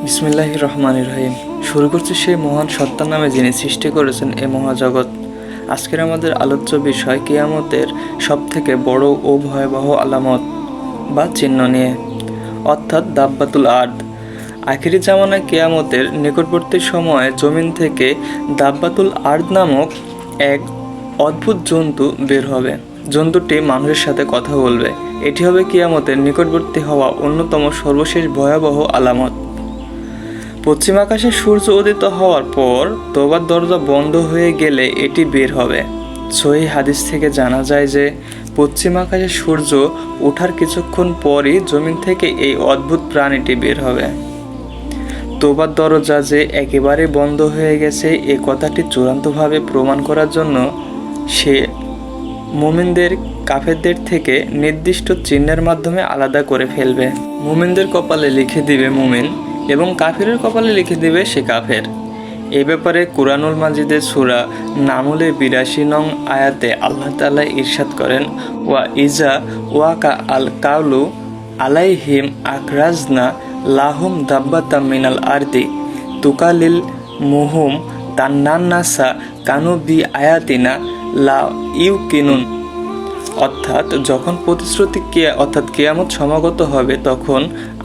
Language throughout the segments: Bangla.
বিসমিল্লাহির রহমানির রহিম। শুরু করছি সেই মহান সত্তার নামে যিনি সৃষ্টি করেছেন এ মহাজগৎ। আজকের আমাদের আলোচ্য বিষয় কিয়ামতের সবথেকে বড় ও ভয়াবহ আলামত বা চিহ্ন নিয়ে, অর্থাৎ দাব্বাতুল আরদ। আখিরি জামানায় কিয়ামতের নিকটবর্তী সময়ে জমিন থেকে দাব্বাতুল আরদ নামক এক অদ্ভুত জন্তু বের হবে। জন্তুটি মানুষের সাথে কথা বলবে। এটি হবে কিয়ামতের নিকটবর্তী হওয়া অন্যতম সর্বশেষ ভয়াবহ আলামত। পশ্চিম আকাশে সূর্য উদিত হওয়ার পর তওবার দরজা বন্ধ হয়ে গেলে এটি বের হবে। সহিহ হাদিস থেকে জানা যায় যে পশ্চিম আকাশে সূর্য ওঠার কিছুক্ষণ পরই জমিন থেকে এই অদ্ভুত প্রাণীটি বের হবে। তওবার দরজা যে একেবারে বন্ধ হয়ে গেছে এ কথাটি চূড়ান্তভাবে প্রমাণ করার জন্য সে মুমিনদের কাফেরদের থেকে নির্দিষ্ট চিহ্নের মাধ্যমে আলাদা করে ফেলবে। মুমিনদের কপালে লিখে দিবে মুমিন এবং কাফেরের কপালে লিখে দিবে সে কাফের। এ ব্যাপারে কুরআনুল মাজিদের সূরা নামলের ৮২ নং আয়াতে আল্লাহ তাআলা ইরশাদ করেন, ওয়া ইজা ওয়াকা আল কাউলু আলাইহিম আকরাজনা লাহুম দাব্বাতাম মিনাল আরদি তুকালিল মুহুম তান্নান্নাসা কানু বি আয়াতিনা লা ইউকিনুন। অর্থাৎ যখন প্রতিশ্রুতি কিয়ামত সমাগত হবে তখন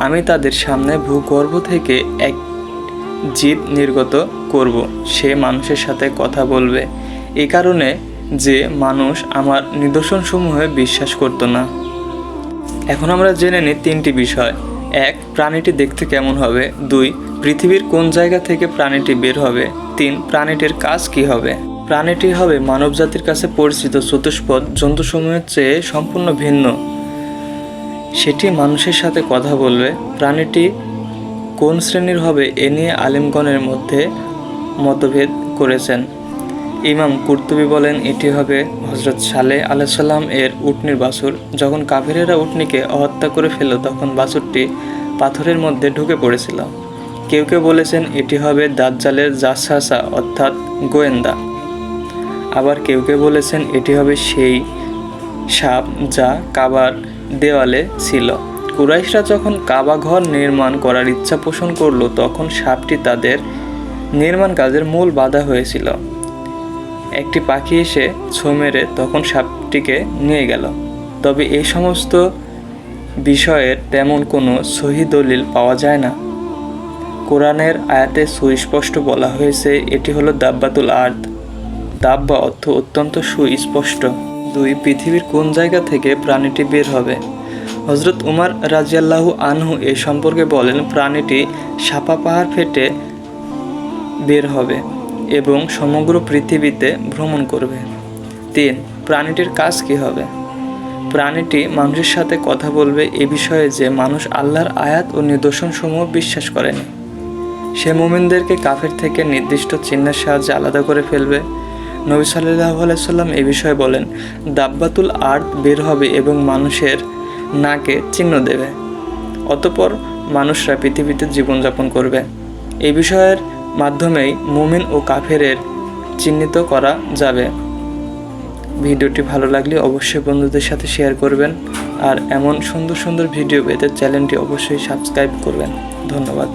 আমি তাদের সামনে ভূগর্ভ থেকে এক জীব নির্গত করব। সে মানুষের সাথে কথা বলবে, এই কারণে যে মানুষ আমার নিদর্শনসমূহে বিশ্বাস করত না। এখন আমরা জেনে নিই তিনটি বিষয়। ১. প্রাণীটি দেখতে কেমন হবে। ২. পৃথিবীর কোন জায়গা থেকে প্রাণীটি বের হবে। ৩. প্রাণীটির কাজ কি হবে। প্রাণীটি হবে মানবজাতির কাছে পরিচিত চতুষ্পদ জন্তুসমূহের চেয়ে সম্পূর্ণ ভিন্ন। সেটি মানুষের সাথে কথা বলবে। প্রাণীটি কোন শ্রেণীর হবে এ নিয়ে আলেমগণের মধ্যে মতভেদ করেছেন। ইমাম কুরতুবী বলেন এটি হবে হযরত সালেহ আলাইহিস সালাম এর উটনির বাছুর। যখন কাফিরেরা উটনিকে হত্যা করে ফেলল তখন বাছুরটি পাথরের মধ্যে ঢুকে পড়েছিল। কেউ কেউ বলেছেন এটি হবে দাজ্জালের জাসাসা অর্থাৎ গোয়েন্দা। আবার কেউ কেউ বলেছেন এটি হবে সেই সাপ যা কাবার দেওয়ালে ছিল। কুরাইশরা যখন কাবা ঘর নির্মাণ করার ইচ্ছা পোষণ করল তখন সাপটি তাদের নির্মাণ কাজের মূল বাধা হয়েছিল। একটি পাখি এসে ছোঁ মেরে তখন সাপটিকে নিয়ে গেল। তবে এই সমস্ত বিষয়ের তেমন কোনো সহিহ দলিল পাওয়া যায় না। কোরআনের আয়াতে সুস্পষ্ট বলা হয়েছে এটি হলো দাব্বাতুল আরদ। দাব্বা অর্থ অত্যন্ত সুস্পষ্ট। ২. পৃথিবীর কোন জায়গা থেকে প্রাণীটি বের হবে। হযরত উমর রাদিয়াল্লাহু আনহু এ সম্পর্কে বলেন, প্রাণীটি সাপা পাহাড় ফেটে বের হবে এবং সমগ্র পৃথিবীতে ভ্রমণ করবে। ৩. প্রাণীটির কাজ কি হবে। প্রাণীটি মানুষের সাথে কথা বলবে এ বিষয়ে যে মানুষ আল্লাহর আয়াত ও নিদর্শনসমূহ বিশ্বাস করেনি সে মুমিনদেরকে কাফের থেকে নির্দিষ্ট চিহ্নের সাহায্যে আলাদা করে ফেলবে। নবী সাল্লাল্লাহু আলাইহি সাল্লাম এ বিষয়ে বলেন, দাব্বাতুল আরদ বের হবে এবং মানুষের নাকে চিহ্ন দেবে। অতঃপর মানুষরা পৃথিবীতে জীবনযাপন করবে। এই বিষয়ের মাধ্যমেই মুমিন ও কাফেরের চিহ্নিত করা যাবে। ভিডিওটি ভালো লাগলে অবশ্যই বন্ধুদের সাথে শেয়ার করবেন আর এমন সুন্দর সুন্দর ভিডিও পেতে চ্যানেলটি অবশ্যই সাবস্ক্রাইব করবেন। ধন্যবাদ।